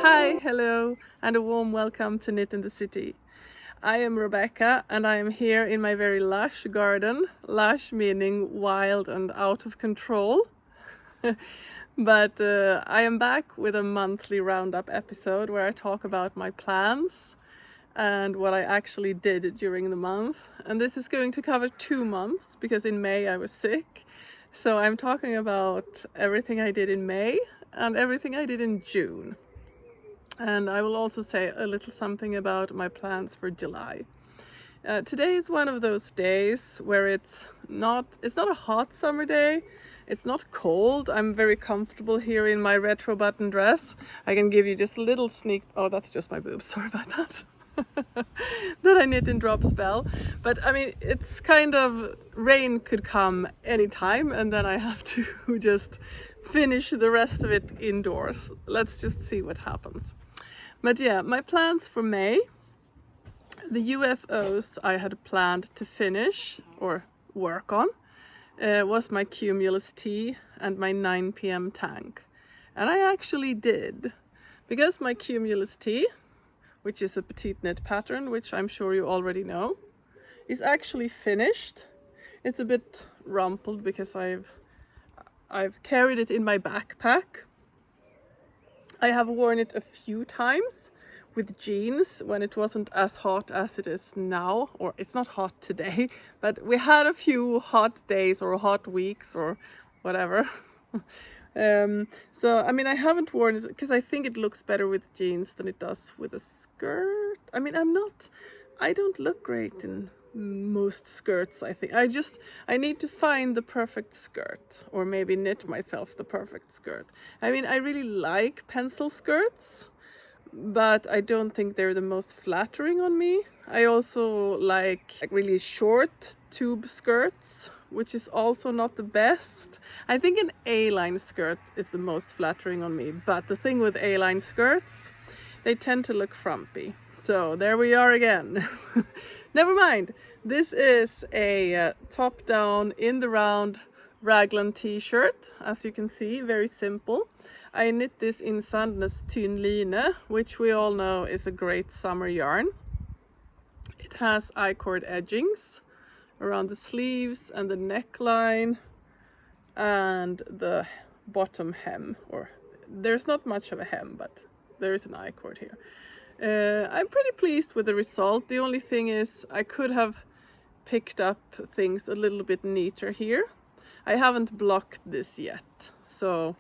Hi, hello, and a warm welcome to Knit in the City. I am Rebecca and I am here in my very lush garden, lush meaning wild and out of control. But I am back with a monthly roundup episode where I talk about my plans and what I actually did during the month. And this is going to cover 2 months because in May I was sick. So I'm talking about everything I did in May and everything I did in June. And I will also say a little something about my plans for July. Today is one of those days where it's not a hot summer day. It's not cold. I'm very comfortable here in my retro button dress. I can give you just a little sneak. Oh, that's just my boobs. Sorry about that. That I knit in drops, Belle. But I mean, it's kind of rain could come anytime, and then I have to just finish the rest of it indoors. Let's just see what happens. But yeah, my plans for May, the UFOs I had planned to finish or work on was my Cumulus tea and my 9 p.m. tank. And I actually did, because my Cumulus tea, which is a petite knit pattern, which I'm sure you already know, is actually finished. It's a bit rumpled because I've carried it in my backpack. I have worn it a few times with jeans when it wasn't as hot as it is now, or it's not hot today, but we had a few hot days or hot weeks or whatever. So I mean, I haven't worn it because I think it looks better with jeans than it does with a skirt. I mean, I don't look great in most skirts. I think I need to find the perfect skirt, or maybe knit myself the perfect skirt. I mean, I really like pencil skirts, but I don't think they're the most flattering on me. I also like really short tube skirts, which is also not the best. I think an A-line skirt is the most flattering on me, but the thing with A-line skirts, they tend to look frumpy. So there we are again. Never mind. This is a top down in the round raglan t-shirt, as you can see, very simple. I knit this in Sandnes Line, which we all know is a great summer yarn. It has I-cord edgings around the sleeves and the neckline and the bottom hem, or there's not much of a hem, but there is an I-cord here. I'm pretty pleased with the result. The only thing is I could have picked up things a little bit neater here. I haven't blocked this yet, so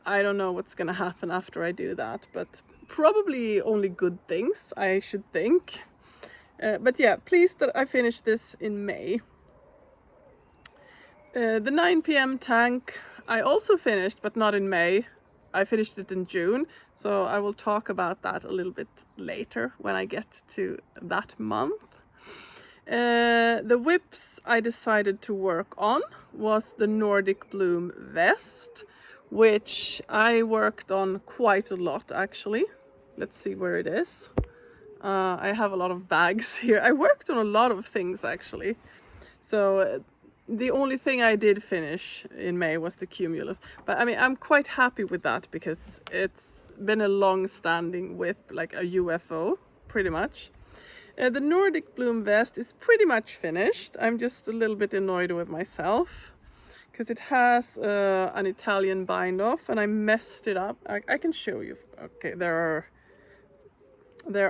I don't know what's gonna happen after I do that, but probably only good things, I should think. But yeah, pleased that I finished this in May. The 9 p.m. tank I also finished, but not in May. I finished it in June, so I will talk about that a little bit later when I get to that month. The whips I decided to work on was the Nordic Bloom vest, which I worked on quite a lot actually. Let's see where it is. I have a lot of bags here. I worked on a lot of things actually. So the only thing I did finish in May was the Cumulus. But I mean, I'm quite happy with that because it's been a long-standing whip, like a UFO, pretty much. The Nordic Bloom vest is pretty much finished. I'm just a little bit annoyed with myself because it has an Italian bind off and I messed it up. I can show you. Okay, there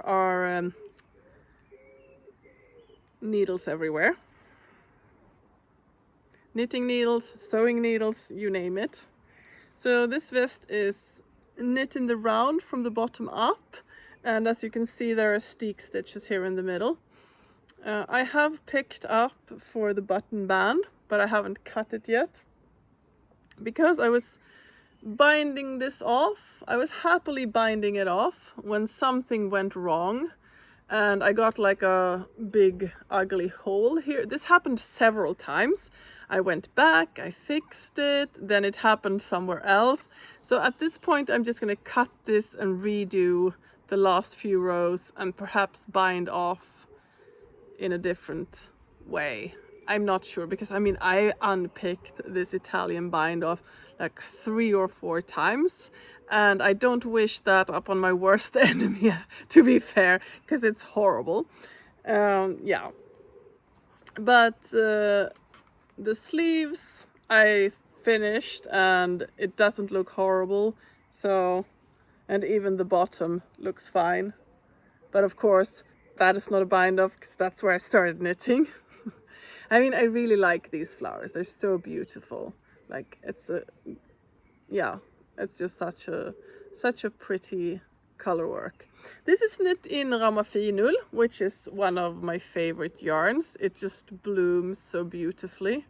are needles everywhere. Knitting needles, sewing needles, you name it. So this vest is knit in the round from the bottom up, and as you can see there are steek stitches here in the middle. I have picked up for the button band, but I haven't cut it yet because I was binding this off. I was happily binding it off when something went wrong and I got like a big ugly hole here. This happened several times. I went back, I fixed it, then it happened somewhere else. So at this point I'm just going to cut this and redo the last few rows and perhaps bind off in a different way. I'm not sure, because I mean I unpicked this Italian bind off like 3 or 4 times, and I don't wish that upon my worst enemy, to be fair, because it's horrible. Yeah, but the sleeves I finished and it doesn't look horrible, so, and even the bottom looks fine. But of course that is not a bind off, because that's where I started knitting. I mean, I really like these flowers, they're so beautiful. Like, it's a, yeah, it's just such a pretty color work. This is knit in Rauma finull, which is one of my favorite yarns. It just blooms so beautifully.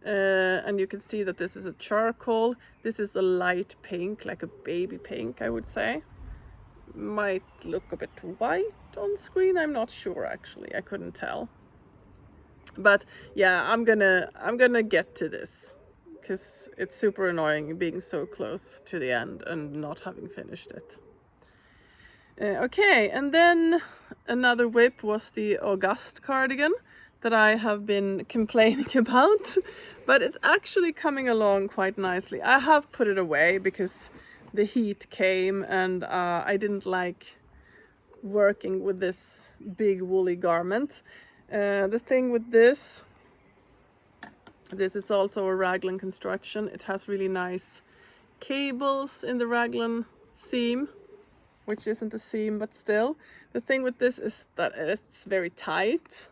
And you can see that this is a charcoal. This is a light pink, like a baby pink, I would say. Might look a bit white on screen, I'm not sure actually, I couldn't tell. But yeah, I'm gonna get to this, because it's super annoying being so close to the end and not having finished it. Okay, and then another whip was the August cardigan that I have been complaining about, but it's actually coming along quite nicely. I have put it away because the heat came, and I didn't like working with this big woolly garment. The thing with this is also a raglan construction. It has really nice cables in the raglan seam, which isn't a seam, but still. The thing with this is that it's very tight.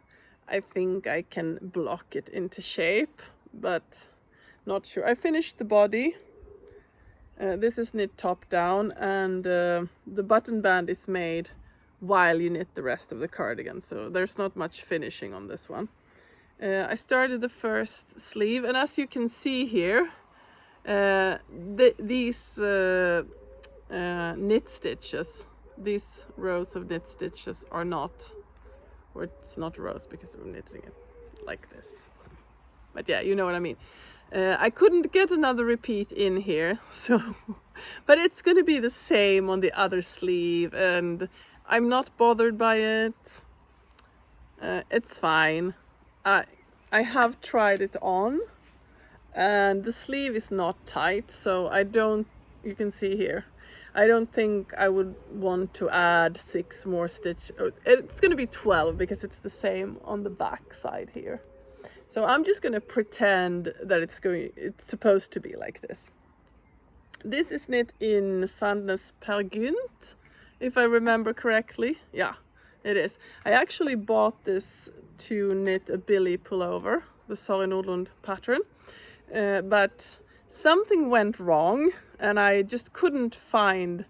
I think I can block it into shape, but not sure. I finished the body. This is knit top down, and the button band is made while you knit the rest of the cardigan, so there's not much finishing on this one. I started the first sleeve, and as you can see here, these knit stitches, these rows of knit stitches are not, or it's not rows because we're knitting it like this, but yeah, you know what I mean. I couldn't get another repeat in here, so but it's gonna be the same on the other sleeve, and I'm not bothered by it. It's fine. I have tried it on, and the sleeve is not tight, so I don't, you can see here, I don't think I would want to add 6 more stitches. It's going to be 12 because it's the same on the back side here. So I'm just going to pretend that it's supposed to be like this. This is knit in Sandnes Gynt, if I remember correctly. Yeah, it is. I actually bought this to knit a Billy pullover, the Sorry Nordlund pattern, but something went wrong and I just couldn't find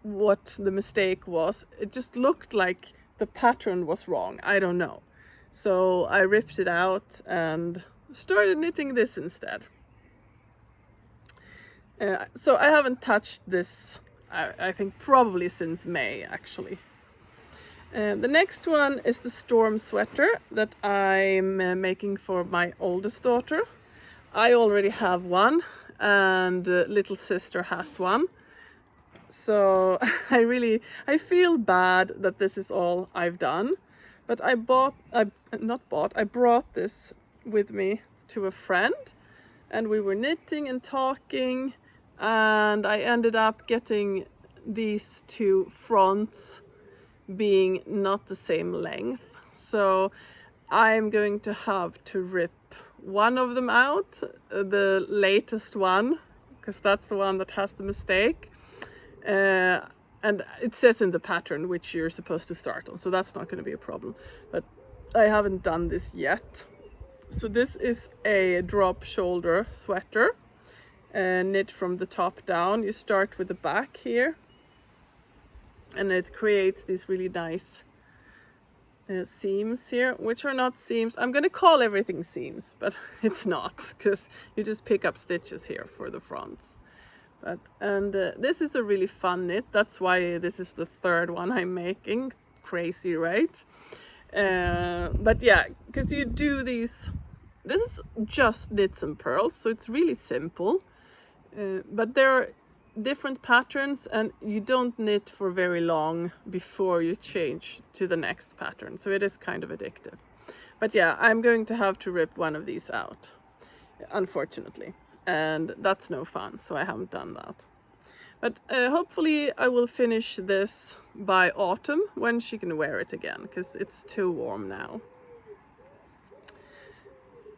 what the mistake was. It just looked like the pattern was wrong. I don't know. So I ripped it out and started knitting this instead. So I haven't touched this, I think probably since May actually. The next one is the storm sweater that I'm making for my oldest daughter. I already have one, and little sister has one. So I feel bad that this is all I've done. But I brought this with me to a friend, and we were knitting and talking, and I ended up getting these 2 fronts being not the same length. So I'm going to have to rip one of them out, the latest one, because that's the one that has the mistake. And it says in the pattern which you're supposed to start on, so that's not going to be a problem. But I haven't done this yet. So this is a drop shoulder sweater, knit from the top down. You start with the back here, and it creates these really nice seams here, which are not seams. I'm going to call everything seams, but it's not, because you just pick up stitches here for the fronts. This is a really fun knit. That's why this is the 3rd one I'm making. Crazy, right? But yeah, because you do these, this is just knits and purls, so it's really simple. But there are different patterns, and you don't knit for very long before you change to the next pattern, so it is kind of addictive. But yeah, I'm going to have to rip one of these out, unfortunately, and that's no fun, so I haven't done that. But hopefully I will finish this by autumn when she can wear it again, because it's too warm now.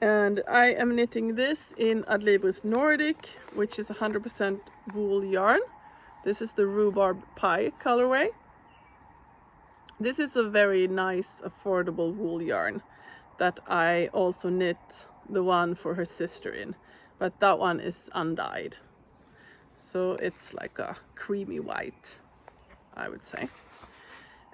And I am knitting this in Adlibris Nordic, which is 100% wool yarn. This is the rhubarb pie colorway. This is a very nice, affordable wool yarn that I also knit the one for her sister in, but that one is undyed. So it's like a creamy white, I would say.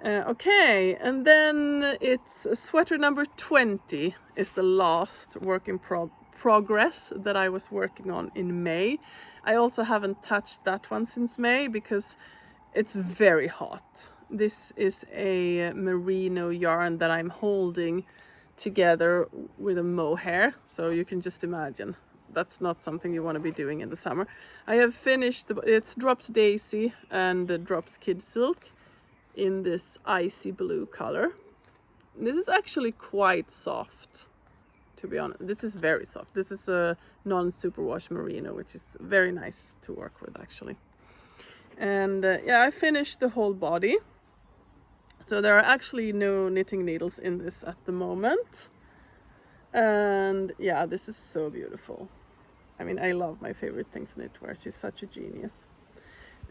Okay, and then it's sweater number 20 is the last work in progress that I was working on in May. I also haven't touched that one since May because it's very hot. This is a merino yarn that I'm holding together with a mohair, so you can just imagine that's not something you want to be doing in the summer. I have finished it's Drops Daisy and Drops Kidsilk in this icy blue color. This is actually quite soft, to be honest. This is very soft. This is a non-superwash merino, which is very nice to work with actually. And yeah, I finished the whole body. So there are actually no knitting needles in this at the moment. And yeah, this is so beautiful. I mean, I love my favorite things knitwear. She's such a genius.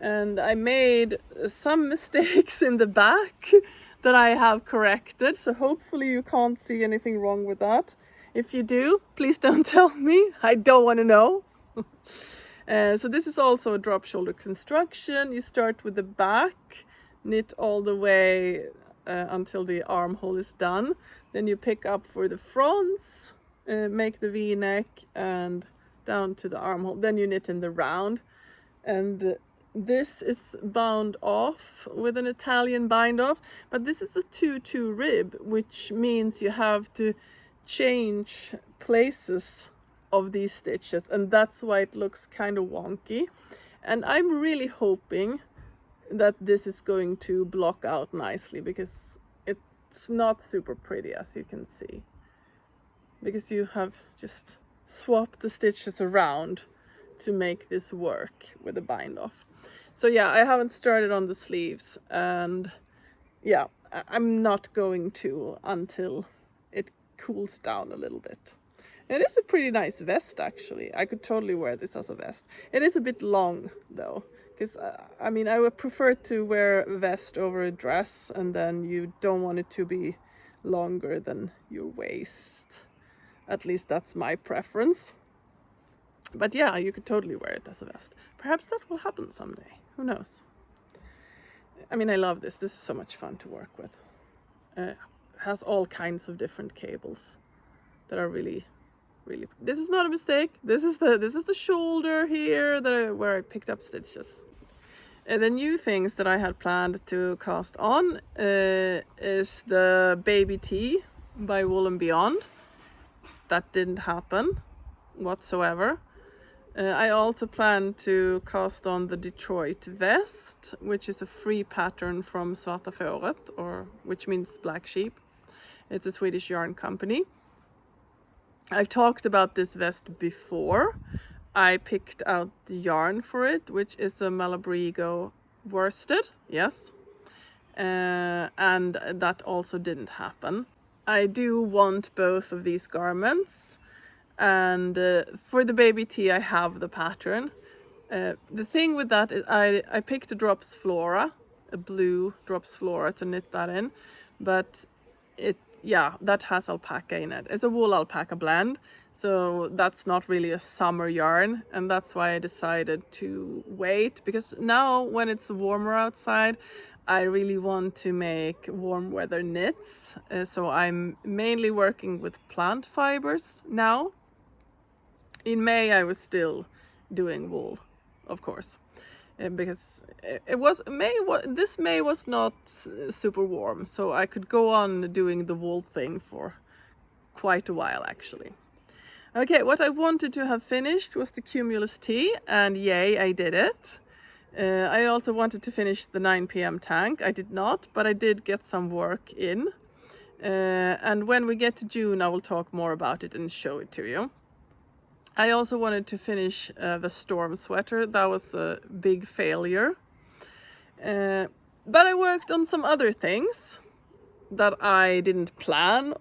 And I made some mistakes in the back that I have corrected. So hopefully you can't see anything wrong with that. If you do, please don't tell me. I don't want to know. So this is also a drop shoulder construction. You start with the back, knit all the way until the armhole is done. Then you pick up for the fronts, make the V-neck and down to the armhole. Then you knit in the round. And this is bound off with an Italian bind off, but this is a 2-2 rib, which means you have to change places of these stitches, and that's why it looks kind of wonky. And I'm really hoping that this is going to block out nicely, because it's not super pretty, as you can see, because you have just swapped the stitches around to make this work with the bind off. So yeah, I haven't started on the sleeves, and yeah, I'm not going to until it cools down a little bit. It is a pretty nice vest actually. I could totally wear this as a vest. It is a bit long though, because I mean, I would prefer to wear a vest over a dress, and then you don't want it to be longer than your waist. At least that's my preference. But yeah, you could totally wear it as a vest. Perhaps that will happen someday. Who knows? I mean, I love this. This is so much fun to work with. It has all kinds of different cables that are really, really. This is not a mistake. This is the shoulder here where I picked up stitches. The new things that I had planned to cast on is the Baby Tee by Wool and Beyond. That didn't happen whatsoever. I also plan to cast on the Detroit vest, which is a free pattern from Svarta Fåret, or which means black sheep. It's a Swedish yarn company. I've talked about this vest before. I picked out the yarn for it, which is a Malabrigo worsted, yes. And that also didn't happen. I do want both of these garments. And for the Baby Tee, I have the pattern. The thing with that is I picked a Drops Flora, a blue Drops Flora to knit that in, but that has alpaca in it. It's a wool alpaca blend, so that's not really a summer yarn, and that's why I decided to wait, because now when it's warmer outside, I really want to make warm weather knits. So I'm mainly working with plant fibers now. In May I was still doing wool, of course, because this May was not super warm, so I could go on doing the wool thing for quite a while actually. Okay, what I wanted to have finished was the Cumulus tee, and yay, I did it. I also wanted to finish the 9 p.m. tank. I did not, but I did get some work in. And when we get to June, I will talk more about it and show it to you. I also wanted to finish the storm sweater. That was a big failure. But I worked on some other things that I didn't plan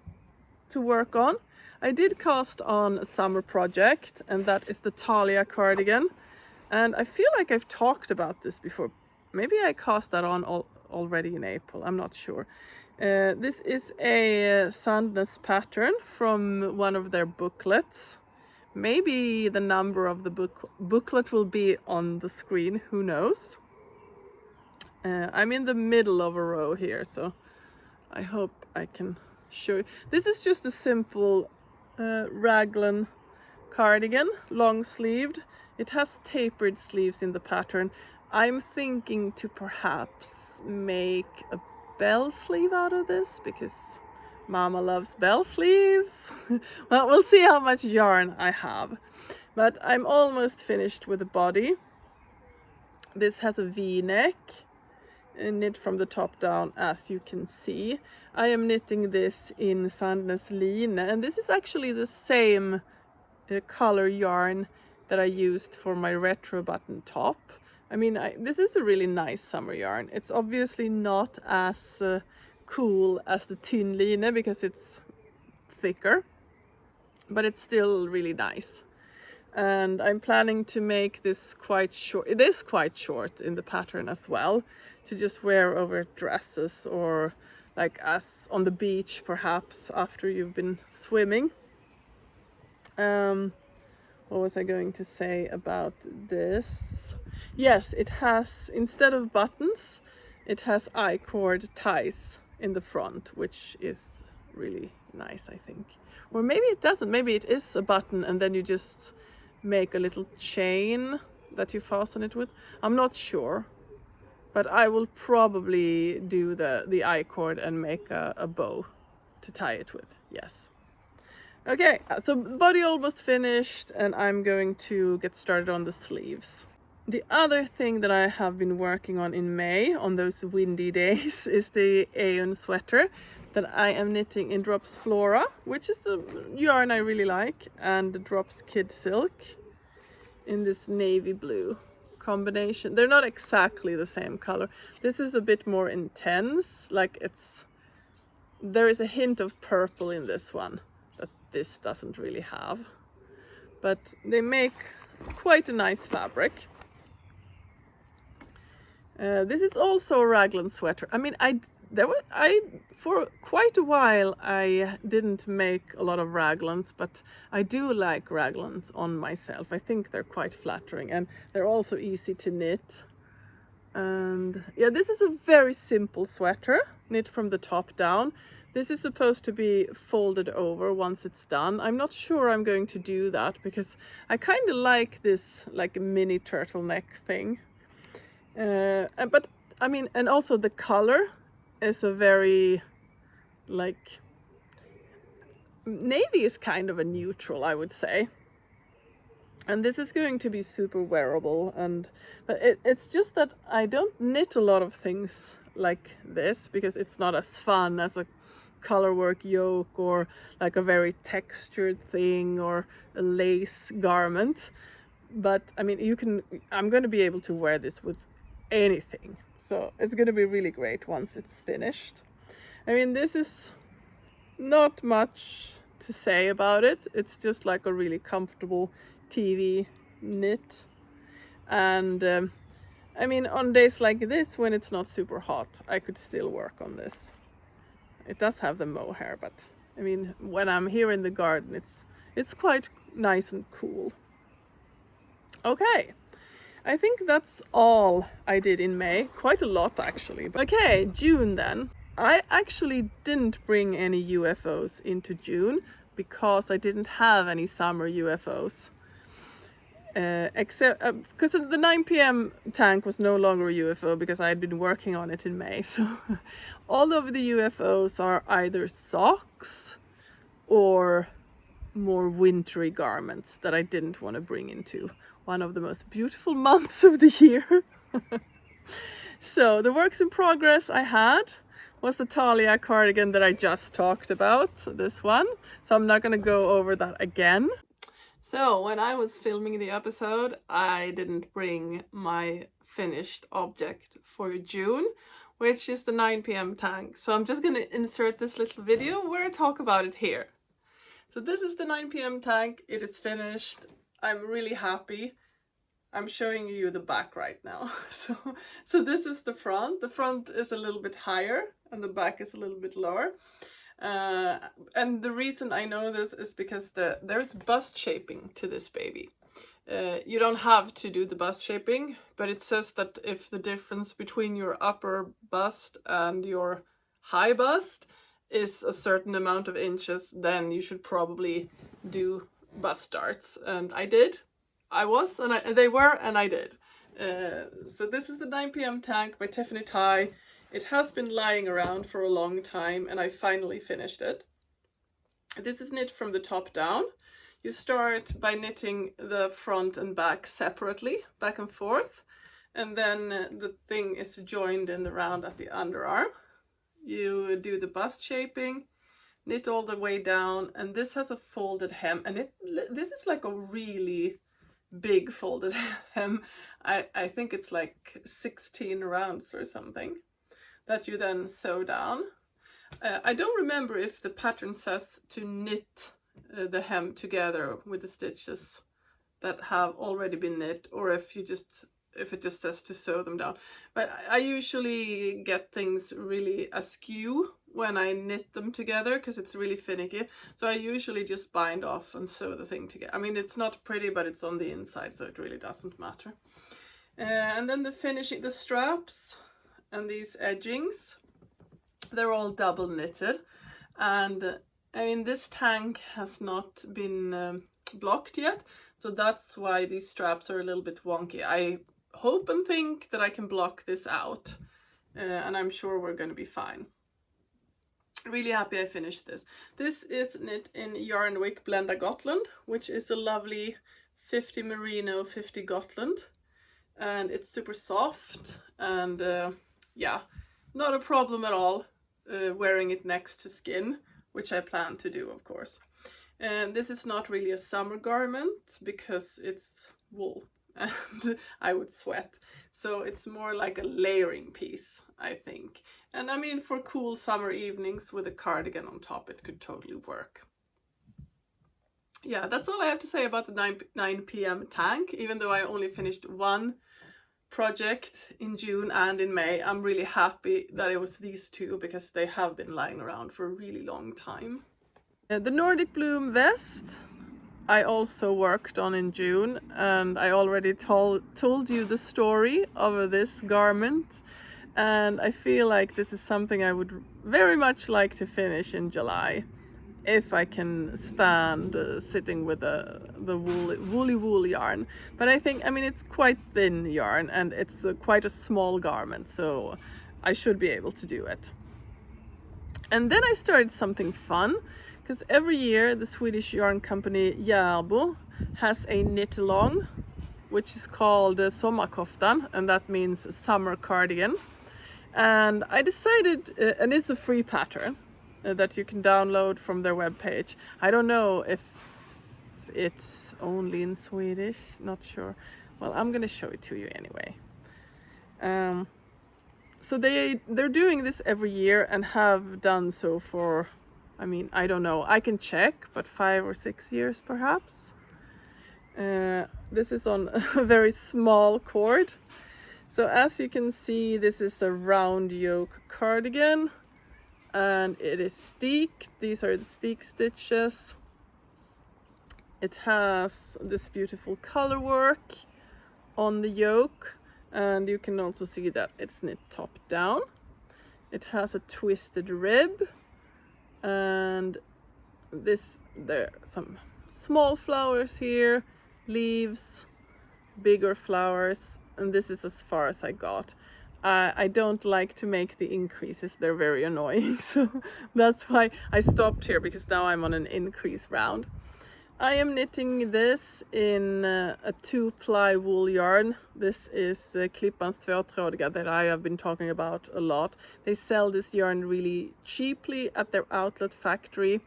to work on. I did cast on a summer project, and that is the Talia cardigan. And I feel like I've talked about this before. Maybe I cast that on already in April, I'm not sure. This is a Sandnes pattern from one of their booklets. Maybe the number of the booklet will be on the screen, who knows. I'm in the middle of a row here, so I hope I can show you. This is just a simple raglan cardigan, long sleeved. It has tapered sleeves in the pattern. I'm thinking to perhaps make a Belle sleeve out of this because Mama loves Belle sleeves. Well, we'll see how much yarn I have. But I'm almost finished with the body. This has a V-neck, knit from the top down, as you can see. I am knitting this in Sandnes Line, and this is actually the same color yarn that I used for my retro button top. I mean, this is a really nice summer yarn. It's obviously not as cool as the tynn line because it's thicker, but it's still really nice. And I'm planning to make this quite short. It is quite short in the pattern as well, to just wear over dresses or like us on the beach perhaps after you've been swimming. What was I going to say about this? Yes, it has, instead of buttons, it has I-cord ties in the front, which is really nice, I think. Or maybe it doesn't, maybe it is a button and then you just make a little chain that you fasten it with. I'm not sure, but I will probably do the I-cord and make a bow to tie it with, yes. Okay, so body almost finished and I'm going to get started on the sleeves. The other thing that I have been working on in May, on those windy days, is the May&June sweater that I am knitting in Drops Flora, which is a yarn I really like, and Drops Kidsilk in this navy blue combination. They're not exactly the same color. This is a bit more intense, like there is a hint of purple in this one that this doesn't really have, but they make quite a nice fabric. This is also a raglan sweater. I mean, for quite a while I didn't make a lot of raglans, but I do like raglans on myself. I think they're quite flattering and they're also easy to knit. And yeah, this is a very simple sweater, knit from the top down. This is supposed to be folded over once it's done. I'm not sure I'm going to do that because I kind of like this like mini turtleneck thing. But I mean, and also the color is a very, like, navy is kind of a neutral, I would say. And this is going to be super wearable, but it's just that I don't knit a lot of things like this because it's not as fun as a colorwork yoke or like a very textured thing or a lace garment. But I mean, I'm going to be able to wear this with anything, so it's going to be really great once it's finished. I mean, this is not much to say about it. It's just like a really comfortable TV knit, and I mean, on days like this when it's not super hot, I could still work on this. It does have the mohair, but I mean, when I'm here in the garden, it's quite nice and cool. Okay, I think that's all I did in May. Quite a lot, actually. Okay, June then. I actually didn't bring any UFOs into June because I didn't have any summer UFOs. Except because the 9 p.m. tank was no longer a UFO because I had been working on it in May. So all of the UFOs are either socks or more wintry garments that I didn't want to bring into one of the most beautiful months of the year. So the works in progress I had was the Talia cardigan that I just talked about, this one. So I'm not going to go over that again. So when I was filming the episode, I didn't bring my finished object for June, which is the 9 p.m. tank. So I'm just going to insert this little video where I talk about it here. So this is the 9 p.m. tank. It is finished. I'm really happy. I'm showing you the back right now. So this is the front. The front is a little bit higher and the back is a little bit lower. And the reason I know this is because there's bust shaping to this baby. You don't have to do the bust shaping, but it says that if the difference between your upper bust and your high bust is a certain amount of inches, then you should probably do bust darts. And I did. They were, and I did. So this is the 9 p.m. tank by Tiffany Ty. It has been lying around for a long time, and I finally finished it. This is knit from the top down. You start by knitting the front and back separately, back and forth, and then the thing is joined in the round at the underarm. You do the bust shaping, knit all the way down, and this has a folded hem, and this is like a really big folded hem. I think it's like 16 rounds or something that you then sew down. I don't remember if the pattern says to knit the hem together with the stitches that have already been knit, or if it just says to sew them down. But I usually get things really askew when I knit them together because it's really finicky. So I usually just bind off and sew the thing together. I mean, it's not pretty, but it's on the inside, so it really doesn't matter. And then the finishing, the straps and these edgings, they're all double knitted. And I mean, this tank has not been blocked yet, so that's why these straps are a little bit wonky. I hope and think that I can block this out, and I'm sure we're going to be fine. Really happy I finished this. This is knit in Yarnwick Blenda Gotland, which is a lovely 50 merino, 50 Gotland, and it's super soft, and yeah, not a problem at all wearing it next to skin, which I plan to do, of course. And this is not really a summer garment because it's wool and I would sweat. So it's more like a layering piece, I think. And I mean, for cool summer evenings with a cardigan on top, it could totally work. Yeah, that's all I have to say about the 9 p.m. tank. Even though I only finished one project in June and in May, I'm really happy that it was these two because they have been lying around for a really long time. The Nordic Bloom vest I also worked on in June, and I already told you the story of this garment, and I feel like this is something I would very much like to finish in July if I can stand sitting with the woolly wool yarn. But I mean it's quite thin yarn and it's quite a small garment, so I should be able to do it. And then I started something fun, because every year the Swedish yarn company Järbo has a knit along, which is called Sommarkoftan, and that means summer cardigan. And I decided, and it's a free pattern that you can download from their webpage. I don't know if it's only in Swedish, not sure. Well, I'm gonna show it to you anyway. So they're doing this every year and have done so for, I mean, I don't know, I can check, but 5 or 6 years perhaps. This is on a very small cord. So as you can see, this is a round yoke cardigan, and it is steeked. These are the steek stitches. It has this beautiful color work on the yoke, and you can also see that it's knit top down. It has a twisted rib, and there are some small flowers here, leaves, bigger flowers, and this is as far as I got. I don't like to make the increases, they're very annoying, so that's why I stopped here, because now I'm on an increase round. I am knitting this in a 2-ply wool yarn. This is Klippans tvåtrådiga that I have been talking about a lot. They sell this yarn really cheaply at their outlet factory.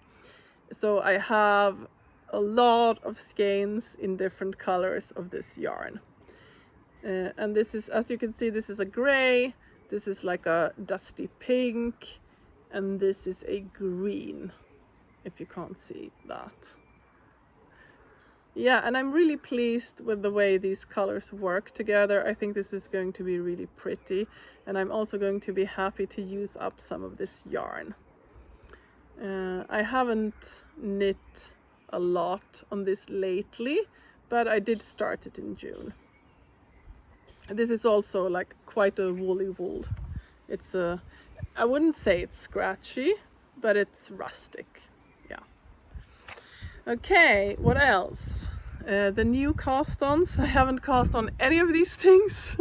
So I have a lot of skeins in different colors of this yarn. And this is, as you can see, this is a gray, this is like a dusty pink, and this is a green, if you can't see that. Yeah, and I'm really pleased with the way these colors work together. I think this is going to be really pretty, and I'm also going to be happy to use up some of this yarn. I haven't knit a lot on this lately, but I did start it in June. This is also like quite a woolly wool. It's a, I wouldn't say it's scratchy, but it's rustic. Yeah. Okay, what else? The new castons. I haven't cast on any of these things.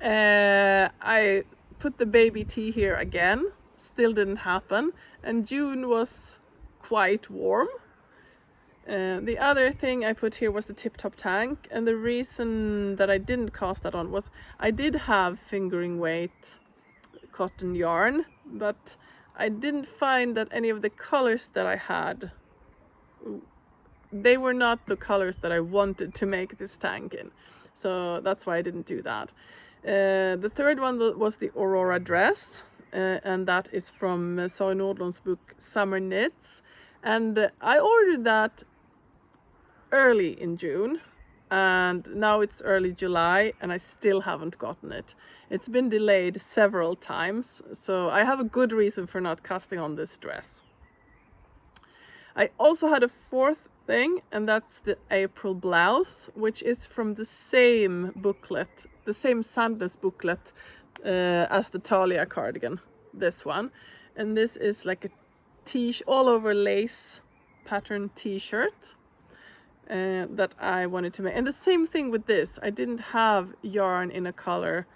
I put the baby tea here again. Still didn't happen. And June was quite warm. The other thing I put here was the Tip Top tank. And the reason that I didn't cast that on was I did have fingering weight cotton yarn, but I didn't find that any of the colors that I had, they were not the colors that I wanted to make this tank in. So that's why I didn't do that. The third one was the Aurora dress, and that is from Sari Nordlund's book Summer Knits. And I ordered that early in June, and now it's early July and I still haven't gotten it. It's been delayed several times, so I have a good reason for not casting on this dress. I also had a fourth thing, and that's the April blouse, which is from the same booklet, the same Sandnes booklet as the Talia cardigan, this one. And this is like a all over lace pattern t-shirt that I wanted to make. And the same thing with this. I didn't have yarn in a color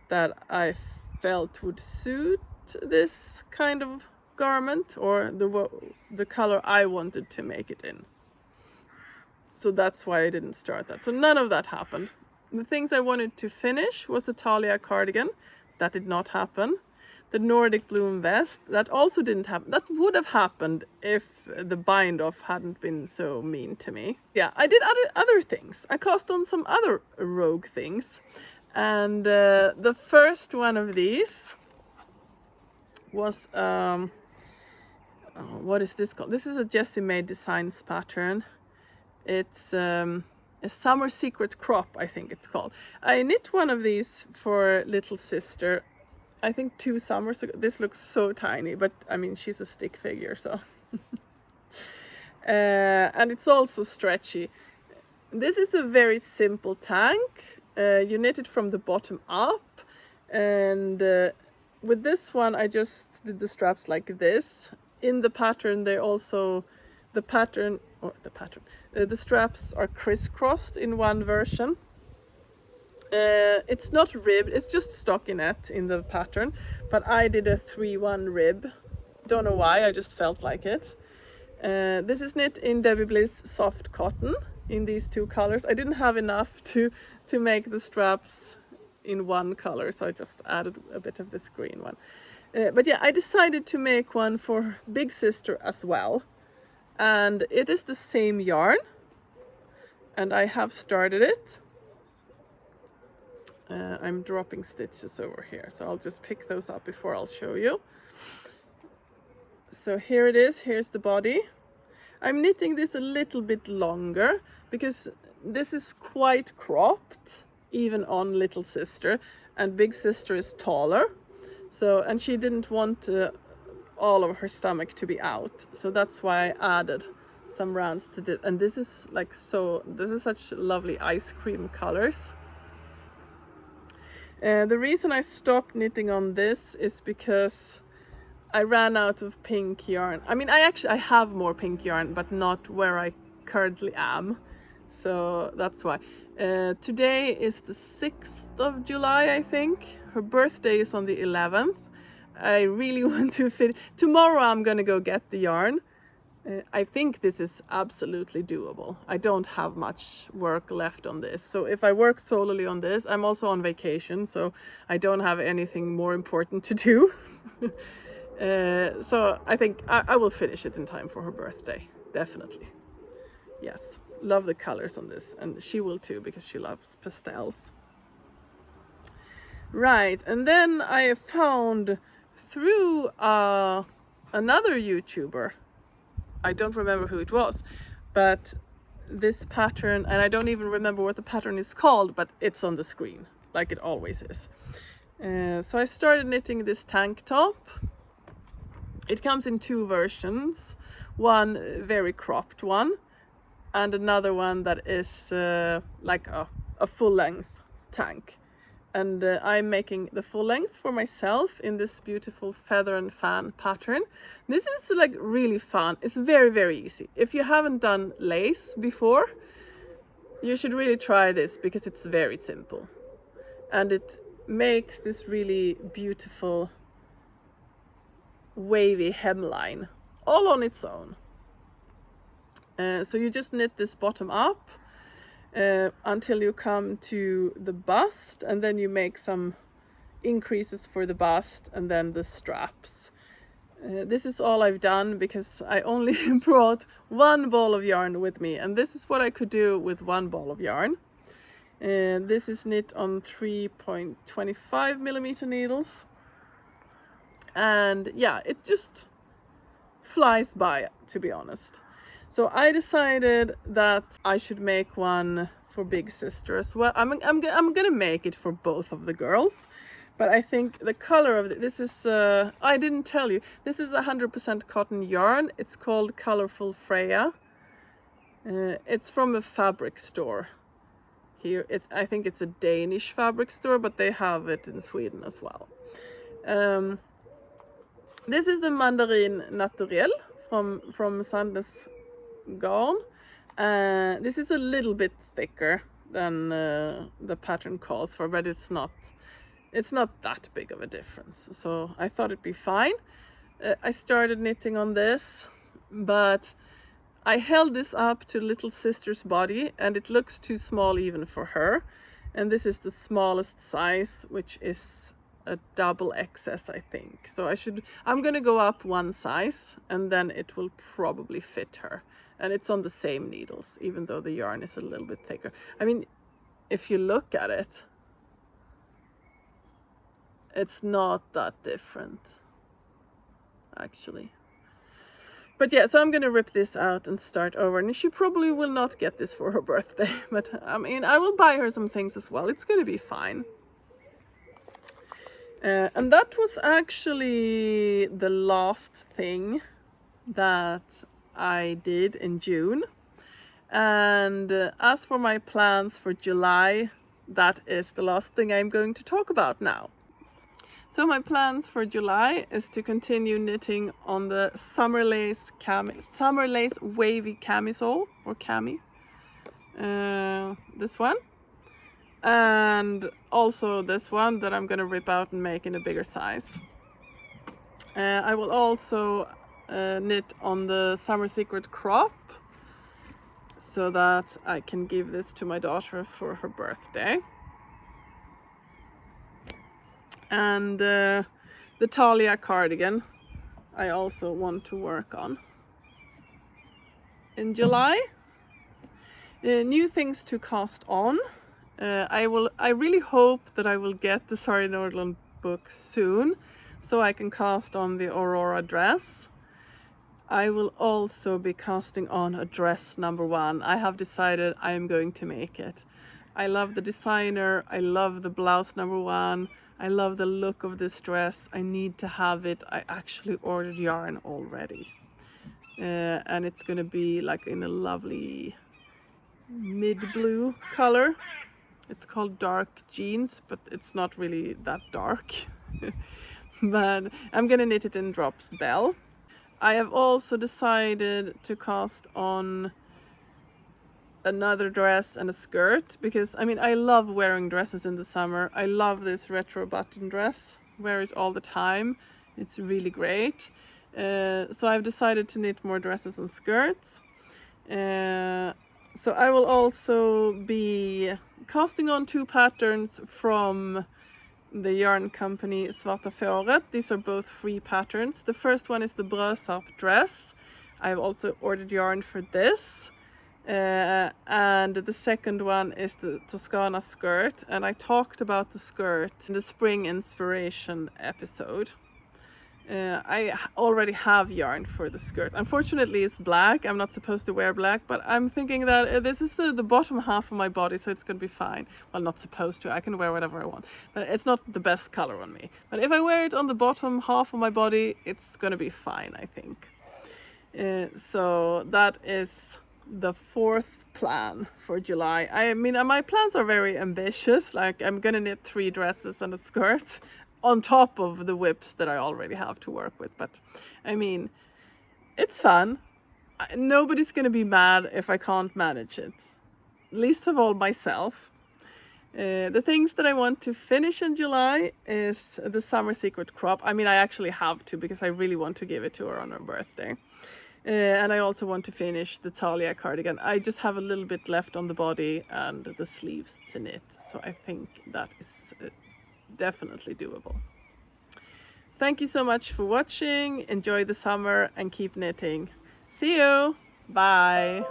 that I felt would suit this kind of garment, or the color I wanted to make it in. So that's why I didn't start that. So none of that happened. The things I wanted to finish was the Talia cardigan. That did not happen. The Nordic bloom vest, that also didn't happen. That would have happened if the bind off hadn't been so mean to me. Yeah, I did other things. I cast on some other rogue things. And the first one of these was, what is this called? This is a Jessie May Designs pattern. It's a summer secret crop, I think it's called. I knit one of these for little sister, I think 2 summers ago. This looks so tiny, but I mean, she's a stick figure, so. And it's also stretchy. This is a very simple tank. You knit it from the bottom up, and with this one I just did the straps like this. In the pattern they also, the straps are crisscrossed in one version. It's not ribbed, it's just stockinette in the pattern, but I did a 3-1 rib. Don't know why, I just felt like it. This is knit in Debbie Bliss soft cotton in these 2 colors. I didn't have enough to make the straps in one color, so I just added a bit of this green one. But yeah, I decided to make one for big sister as well, and it is the same yarn, and I have started it. I'm dropping stitches over here, so I'll just pick those up before I'll show you. So here it is, here's the body. I'm knitting this a little bit longer because this is quite cropped, even on little sister, and big sister is taller. So, and she didn't want all of her stomach to be out, so that's why I added some rounds to this. And this is like, so this is such lovely ice cream colors. The reason I stopped knitting on this is because I ran out of pink yarn. I mean, I have more pink yarn, but not where I currently am. So that's why. Today is the 6th of July, I think. Her birthday is on the 11th. I really want to fit. Tomorrow I'm gonna go get the yarn. I think this is absolutely doable. I don't have much work left on this. So if I work solely on this, I'm also on vacation, so I don't have anything more important to do. So I think I will finish it in time for her birthday, definitely. Yes, love the colors on this, and she will too because she loves pastels. Right, and then I found through another YouTuber, I don't remember who it was, but this pattern, and I don't even remember what the pattern is called, but it's on the screen, like it always is. So I started knitting this tank top. It comes in two versions, one very cropped one, and another one that is like a full-length tank. And I'm making the full length for myself in this beautiful feather and fan pattern. This is like really fun. It's very, very easy. If you haven't done lace before, you should really try this because it's very simple. And it makes this really beautiful wavy hemline all on its own. So you just knit this bottom up until you come to the bust, and then you make some increases for the bust and then the straps. This is all I've done because I only brought one ball of yarn with me, and this is what I could do with one ball of yarn. This is knit on 3.25 millimeter needles, and yeah, it just flies by, to be honest. So I decided that I should make one for big sister as well. I'm gonna make it for both of the girls, but I think the color of this is I didn't tell you, this is 100% cotton yarn. It's called Colorful Fraya. It's from a fabric store here. I think it's a Danish fabric store, but they have it in Sweden as well. This is the Mandarin Naturell from Sandnes Line. This is a little bit thicker than the pattern calls for, but it's not that big of a difference, so I thought it'd be fine. I started knitting on this, but I held this up to little sister's body and it looks too small even for her, and this is the smallest size, which is a double XS, I think. So I'm gonna go up one size and then it will probably fit her. And it's on the same needles, even though the yarn is a little bit thicker. I mean, if you look at it, it's not that different, actually. But yeah, so I'm gonna rip this out and start over. And she probably will not get this for her birthday, but I mean, I will buy her some things as well. It's gonna be fine. And that was actually the last thing that I did in June. And as for my plans for July, that is the last thing I'm going to talk about now. So my plans for July is to continue knitting on the summer lace wavy camisole, or cami, this one, and also this one that I'm gonna rip out and make in a bigger size. I will also knit on the Summer Secret crop, so that I can give this to my daughter for her birthday. And the Talia cardigan I also want to work on in July. New things to cast on. I really hope that I will get the Sari Nordland book soon, so I can cast on the Aurora dress. I will also be casting on a dress number 1. I have decided I am going to make it. I love the designer, I love the blouse number 1, I love the look of this dress. I need to have it. I actually ordered yarn already. And it's gonna be like in a lovely mid-blue color. It's called Dark Jeans, but it's not really that dark. But I'm gonna knit it in drops Belle. I have also decided to cast on another dress and a skirt, because I mean, I love wearing dresses in the summer. I love this retro button dress, wear it all the time. It's really great. So I've decided to knit more dresses and skirts. So I will also be casting on 2 patterns from the yarn company Svarta Fåret. These are both free patterns. The first one is the brödsarp dress. I've also ordered yarn for this. And the second one is the Toscana skirt, and I talked about the skirt in the spring inspiration episode. I already have yarn for the skirt. Unfortunately, it's black. I'm not supposed to wear black, but I'm thinking that this is the bottom half of my body, so it's going to be fine. Well, not supposed to. I can wear whatever I want. But it's not the best color on me. But if I wear it on the bottom half of my body, it's going to be fine, I think. So that is the 4th plan for July. I mean, my plans are very ambitious. Like, I'm going to knit 3 dresses and a skirt on top of the whips that I already have to work with. But I mean, it's fun. Nobody's going to be mad if I can't manage it. Least of all myself. The things that I want to finish in July is the Summer Secret crop. I mean, I actually have to, because I really want to give it to her on her birthday. And I also want to finish the Talia cardigan. I just have a little bit left on the body and the sleeves to knit. So I think that is definitely doable. Thank you so much for watching. Enjoy the summer and keep knitting. See you. Bye.